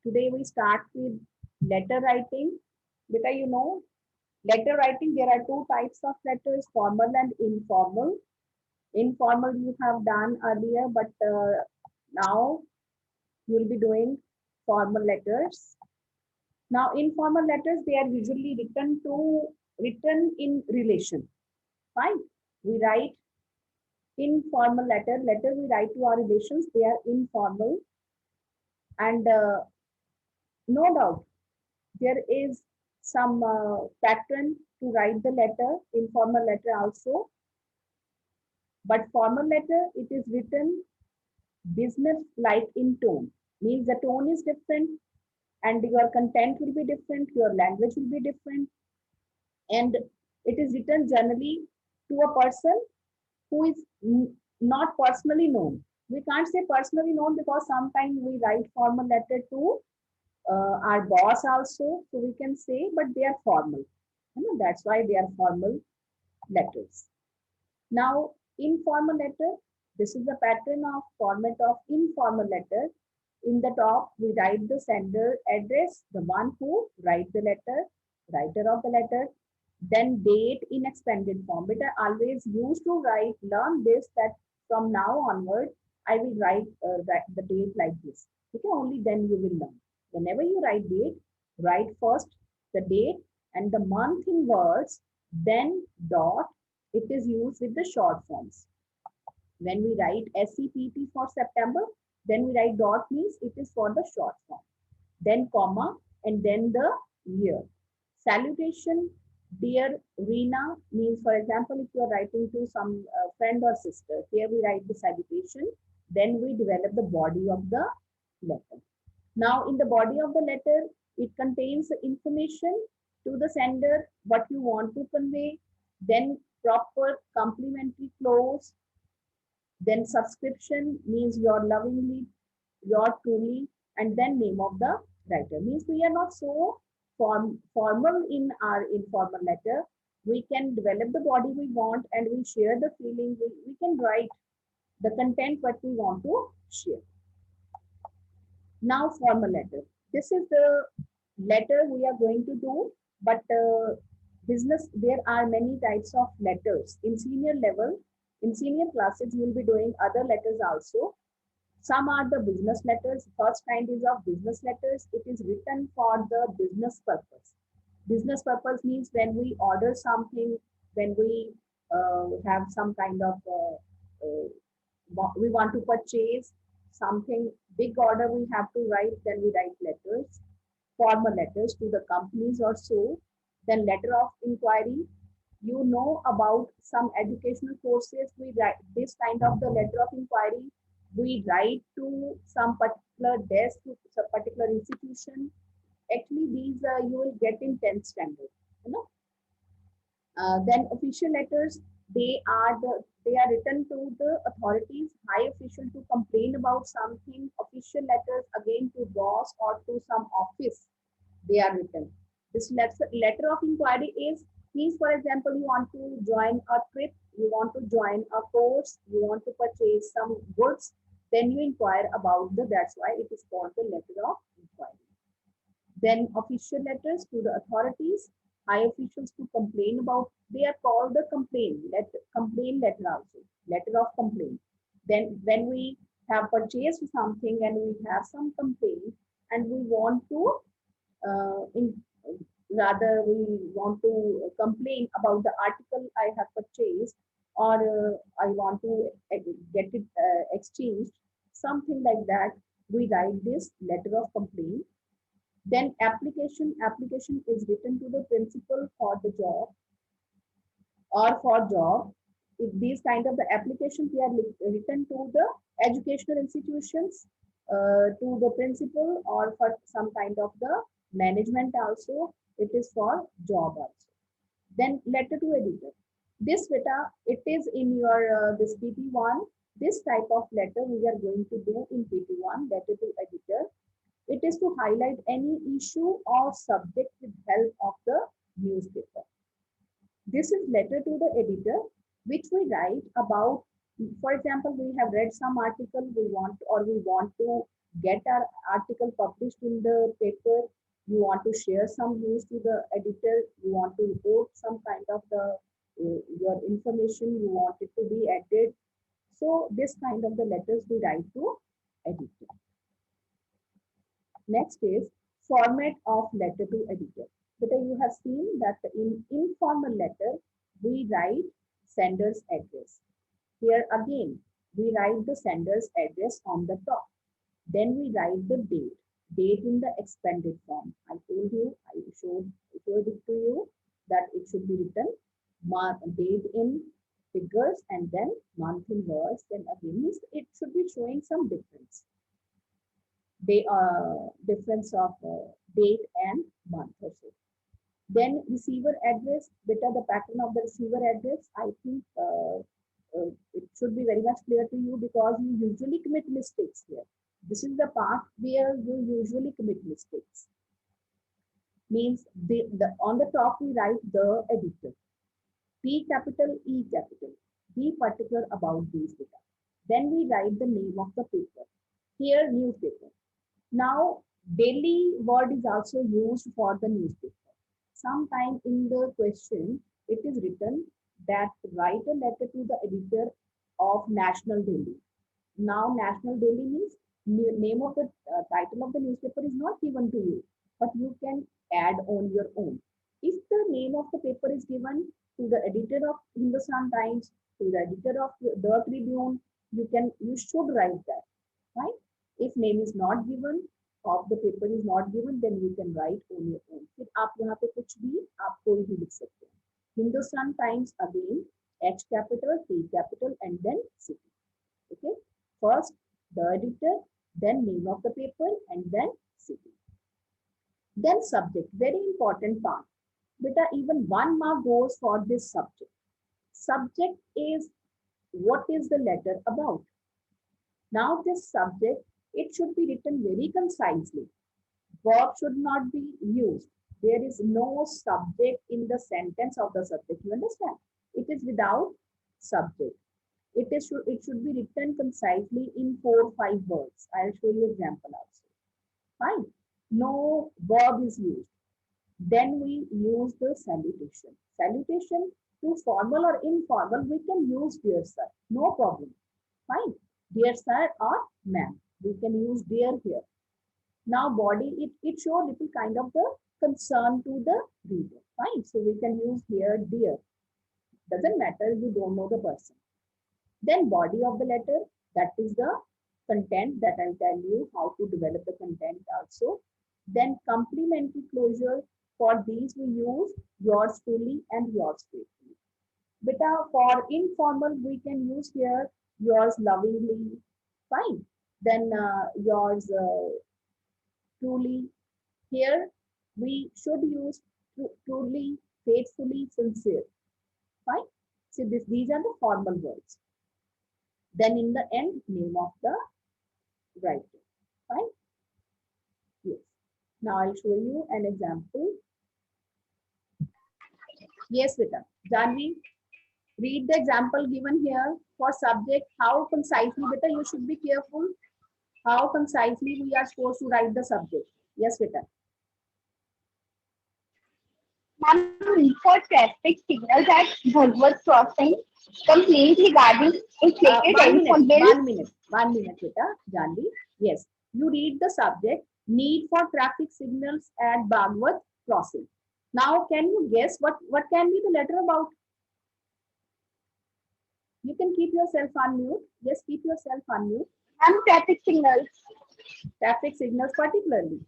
Today we start with letter writing. Because letter writing, there are two types of letters, formal and informal. Informal you have done earlier, but now you'll be doing formal letters. Now, informal letters, they are usually written in relation. Fine. We write informal letter we write to our relations, they are informal. And no doubt, there is some pattern to write the letter, informal letter also. But formal letter, it is written business like in tone. Means the tone is different and your content will be different, your language will be different. And it is written generally to a person who is not personally known. We can't say personally known because sometimes we write formal letter to our boss also, so we can say, but they are formal. That's why they are formal letters. Now, informal letter, this is the pattern of format of informal letter. In the top, we write the sender address, the one who write the letter, writer of the letter, then date in expanded form. But I always used to learn this that from now onward, I will write the date like this. Okay, only then you will learn. Whenever you write date, write first the date and the month in words, then dot. It is used with the short forms. When we write SEPT for September, then we write dot means it is for the short form. Then comma and then the year. Salutation, dear Reena means, for example, if you are writing to some friend or sister, here we write the salutation, then we develop the body of the letter. Now, in the body of the letter, it contains the information to the sender, what you want to convey, then proper complimentary clause, then subscription means your lovingly, your truly, and then name of the writer. Means we are not so formal in our informal letter. We can develop the body we want and we share the feeling. We can write the content what we want to share. Now, formal letter. This is the letter we are going to do, but business, there are many types of letters. In senior level, in senior classes, you will be doing other letters also. Some are the business letters. First kind is of business letters. It is written for the business purpose. Business purpose means when we order something, when we have some kind of we want to purchase something big order we have to write, then we write letters, formal letters to the companies or so. Then letter of inquiry, you know about some educational courses, we write this kind of the letter of inquiry, we write to some particular desk, to some particular institution. Actually these you will get in 10th standard, you know. Then official letters, they are written to the authorities, high official to complain about something. Official letters again to boss or to some office, they are written. This letter of inquiry is means, for example, you want to join a trip, you want to join a course, you want to purchase some goods, then you inquire about the. That's why it is called the letter of inquiry. Then official letters to the authorities, high officials to complain about. They are called the complaint letter also, letter of complaint. Then when we have purchased something and we have some complaint and we want to in rather we want to complain about the article I have purchased, or I want to get it exchanged, something like that. We write this letter of complaint. Then application is written to the principal for the job or for job. If these kind of the applications, they are written to the educational institutions, to the principal or for some kind of the management also. It is for job also. Then letter to editor. This letter, it is in your this PT1. This type of letter we are going to do in PT1, letter to editor. It is to highlight any issue or subject with help of the newspaper. This is letter to the editor, which we write about. For example, we have read some article we want, or we want to get our article published in the paper, you want to share some news to the editor, you want to report some kind of the your information, you want it to be added. So this kind of the letters we write to editor. Next is format of letter to editor. But you have seen that in informal letter, we write sender's address. Here again, we write the sender's address on the top. Then we write the date in the expanded form. I told you, I showed it to you that it should be written date in figures and then month in words. Then again, it should be showing some difference. Difference of date and month or so. Then receiver address, beta the pattern of the receiver address, I think it should be very much clear to you because you usually commit mistakes here. This is the part where you usually commit mistakes. Means on the top we write the editor. P capital, E capital. Be particular about these data. Then we write the name of the paper. Here newspaper. Now daily word is also used for the newspaper. Sometime in the question it is written that write a letter to the editor of National Daily. Now National Daily means name of the title of the newspaper is not given to you, but you can add on your own. If the name of the paper is given to the editor of Hindustan Times, to the editor of the Tribune, you should write that, right? If name is not given, of the paper is not given, then you can write on your own. फिर आप यहाँ पे कुछ भी आप कोई भी लिख सकते हैं. Hindustan Times again, H capital, T capital, and then city. Okay. First the editor, then name of the paper, and then city. Then subject, very important part. Beta, even 1 mark goes for this subject. Subject is what is the letter about. Now this subject, it should be written very concisely. Verb should not be used. There is no subject in the sentence of the subject. You understand? It is without subject. It should be written concisely in 4 or 5 words. I'll show you example also. Fine. No verb is used. Then we use the salutation. Salutation to formal or informal, we can use dear sir. No problem. Fine. Dear sir or ma'am. We can use dear here. Now body, it shows little kind of the concern to the reader. Fine. So we can use here dear. Doesn't matter if you don't know the person. Then body of the letter, that is the content that I'll tell you how to develop the content also. Then complementary closure, for these we use yours truly and yours faithfully. Beta, for informal we can use here yours lovingly, fine. Then yours truly. Here we should use truly, faithfully, sincere, fine. So these are the formal words. Then in the end, name of the writer, fine. Yes. Now I'll show you an example. Yes, Vita. Janvi, read the example given here for subject. How concisely, Vita, you should be careful. How concisely we are supposed to write the subject. Yes, Vita. Ma'am, for traffic signals at Bhagwat crossing, complaint regarding inflated telephone bill. 1 minute, Vita. Janvi. Yes. You read the subject. Need for traffic signals at Bhagwat crossing. Now, can you guess what can be the letter about? You can keep yourself on mute. Yes, keep yourself on mute. And traffic signals. Traffic signals particularly.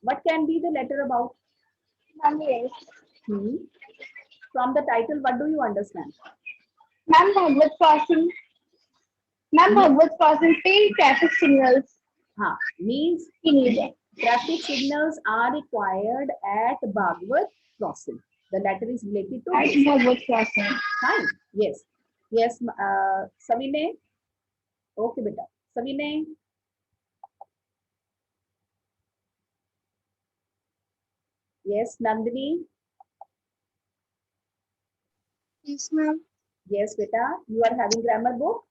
What can be the letter about? Yes. From the title, what do you understand? Ma'am, Bhagwat crossing. Ma'am, Bhagwat crossing pay traffic signals. Means traffic signals are required at Bhagwat crossing. The letter is related to Bhagwat crossing. Fine. Yes. Yes, Savine. Okay, beta. Savine. Yes, Nandini. Yes, ma'am. Yes, beta. You are having grammar book?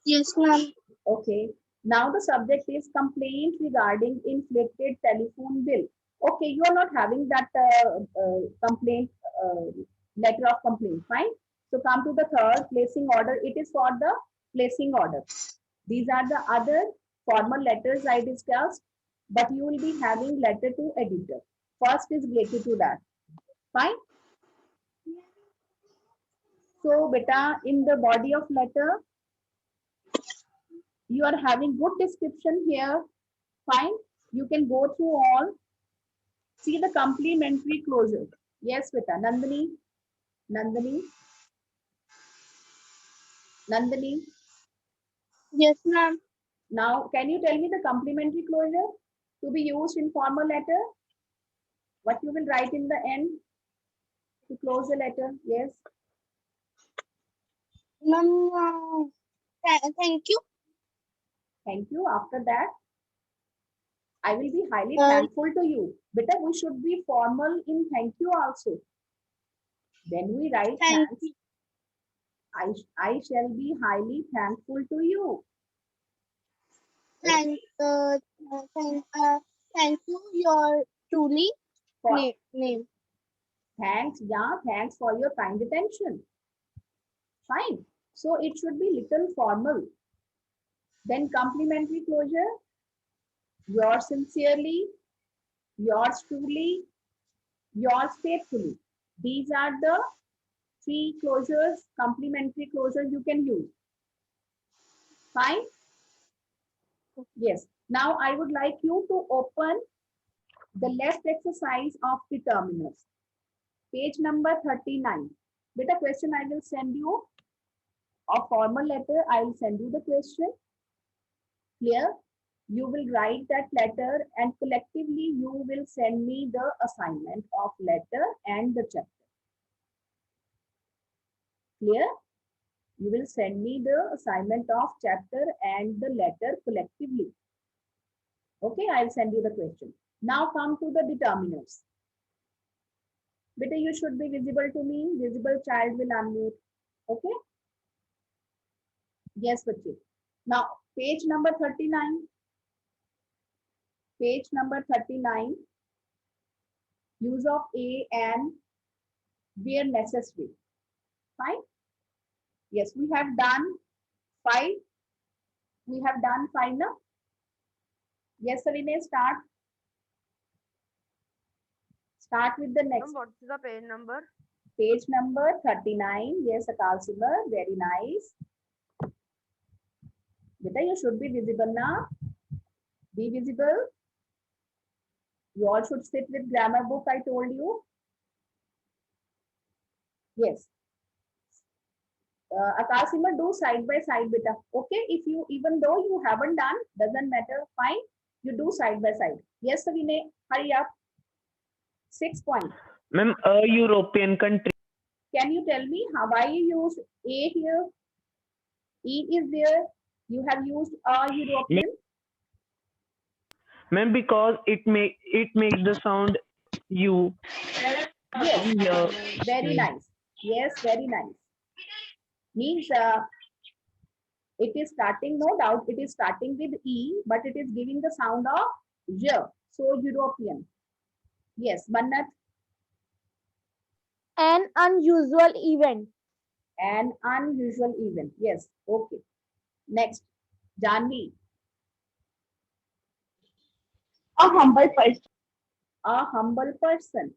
Yes, ma'am. Okay. Now the subject is complaint regarding inflated telephone bill. Okay, you are not having that complaint, letter of complaint, fine. So come to the third, placing order. It is for the placing order. These are the other formal letters I discussed, but you will be having letter to editor. First is related to that, fine. So beta, in the body of letter, you are having good description here, fine. You can go through all. See the complementary closure. Yes, beta. Nandini, Nandini, Nandini. Yes, ma'am. Now, can you tell me the complementary closure to be used in formal letter? What you will write in the end to close the letter? Yes. Ma'am, thank you. Thank you. After that, I will be highly Uh, thankful to you. Beta, we should be formal in thank you also. When we write thank thanks, you. I shall be highly thankful to you. Thank, thank you. Your truly For name. thanks, yeah, thanks for your kind attention. Fine. So it should be little formal. Then complimentary closure, yours sincerely, yours truly, yours faithfully. These are the three closures, complementary closures you can use. Fine. Yes. Now I would like you to open the left exercise of determiners. Page number 39. With a question I will send you a formal letter. I will send you the question. Clear? You will write that letter and collectively you will send me the assignment of letter and the chapter. Clear? You will send me the assignment of chapter and the letter collectively. Okay, I'll send you the question. Now come to the determiners. Beta, you should be visible to me. Visible child will unmute. Okay? Yes, Bachi. Now, page number 39. Page number 39. Use of a and where necessary. Fine? Yes, we have done 5. We have done 5 now. Yes, Savine, start. Start with the next. What's the page number? Page number 39. Yes, Akal Simar. Very nice. Beta, you should be visible now. Be visible. You all should sit with grammar book, I told you. Yes. Akasima, do side by side, beta. Okay, if you, even though you haven't done, doesn't matter, fine. You do side by side. Yes, Savine, hurry up. 6 points. Ma'am, a European country. Can you tell me how, why you use A here? E is there. You have used a European. Ma'am, because it makes the sound U. Yes, Yeah. very nice. Yes, very nice. Means it is starting, no doubt, it is starting with E, but it is giving the sound of J. So European. Yes, Mannat. An unusual event. An unusual event. Yes, okay. Next, Janvi. A humble person. A humble person.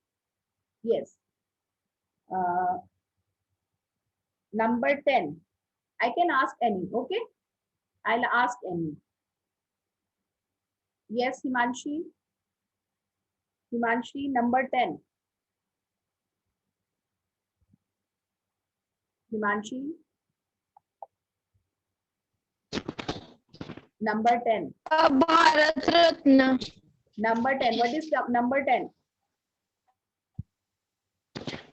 Yes. Number 10. I can ask any, okay? I'll ask any. Yes, Himanshi. Himanshi, number 10. Himanshi. Number 10. A Bharat Ratna. Number 10. What is number 10?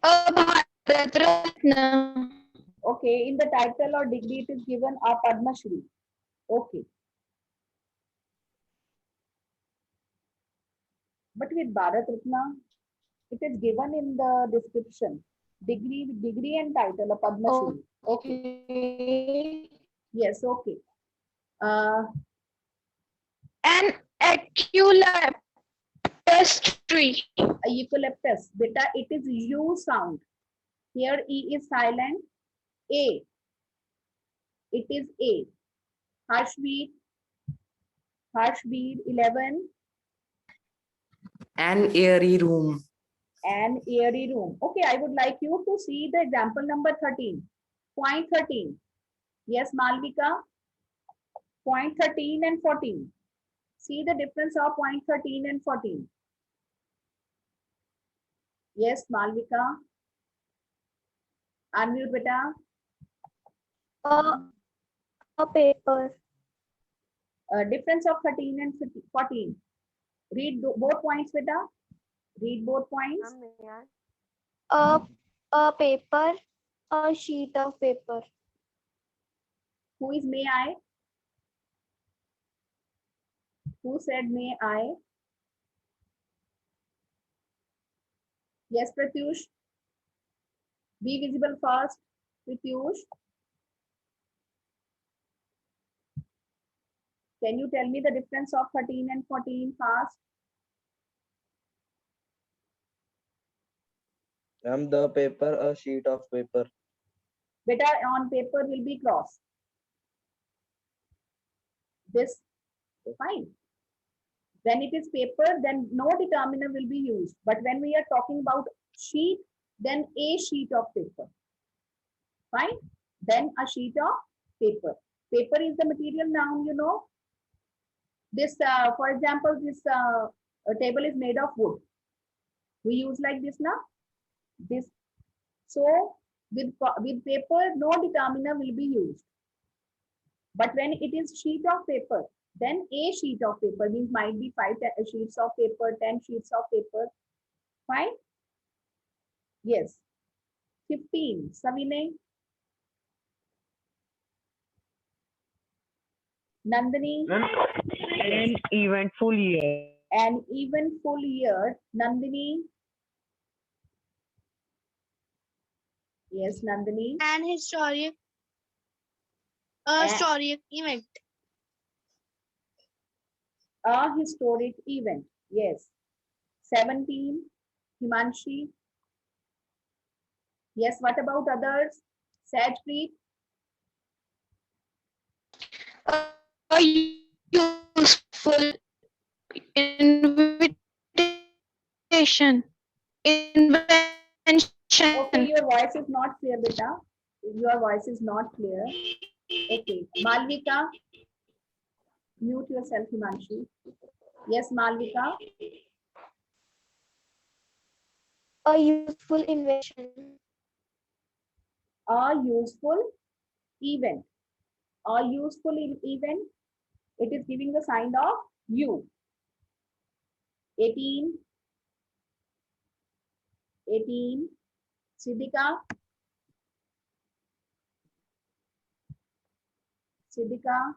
A Bharat Ratna. Okay, in the title or degree it is given a Padma Shri. Okay. But with Bharat Ratna, it is given in the description. Degree and title of Padma Shri. Okay. Okay. Yes, okay. Uh, An eucalyptus tree. eucalyptus. Beta, it is U sound. Here E is silent. A. It is A. Harshbeat. Harshbeat 11. An airy room. An airy room. Okay, I would like you to see the example number 13. Point 13. Yes, Malvika. Point 13 and 14. See the difference of point 13 and 14. Yes, Malvika. Unmute beta. A paper. Difference of 13 and 14. Read both points beta. Read both points. A paper. A sheet of paper. Who is may I? Who said may I? Yes, Pratyush. Be visible first. Pratyush. Can you tell me the difference of 13 and 14 fast? The paper, a sheet of paper. Beta, on paper will be cross. This, fine. When it is paper, then no determiner will be used. But when we are talking about sheet, then a sheet of paper. Fine. Then a sheet of paper. Paper is the material noun, you know. This, for example, this table is made of wood. We use like this now. This. So with paper, no determiner will be used. But when it is sheet of paper, then a sheet of paper means might be 5 sheets of paper, 10 sheets of paper. Fine. Yes. 15. Savine. Nandini. An eventful year. An eventful year. Nandini. Yes, Nandini. An historic. Historic event. A historic event. Yes. 17. Himanshi. Yes, what about others? Sajpreet. A useful invitation. Invention. Okay, your voice is not clear, beta. Your voice is not clear. Okay, Malvika. Mute yourself, Himanshi. Yes, Malvika. A useful invention. A useful event. A useful event. It is giving the sign of U. 18. 18. Siddhika. Siddhika.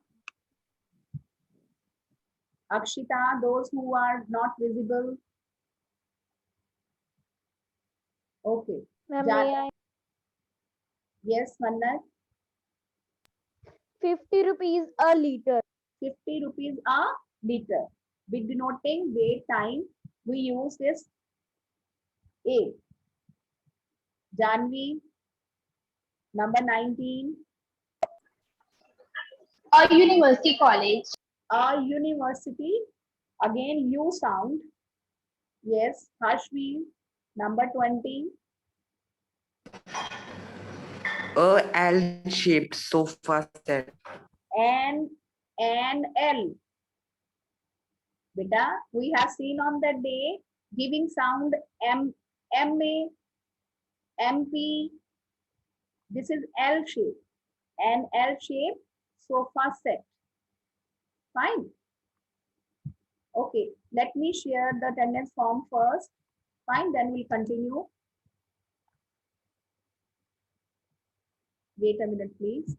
Akshita, those who are not visible. Okay. Yes, Mannat. 50 rupees a liter. 50 rupees a liter. With denoting wait time, we use this A. Janvi, number 19. A university college. A university, again U sound. Yes, Harshvi, number 20. A L-shaped sofa set. And L. Beta, we have seen on that day giving sound M, MA, MP. This is L shape. An L shape sofa set. Fine. Okay, let me share the attendance form first. Fine, then we'll continue. Wait a minute, please.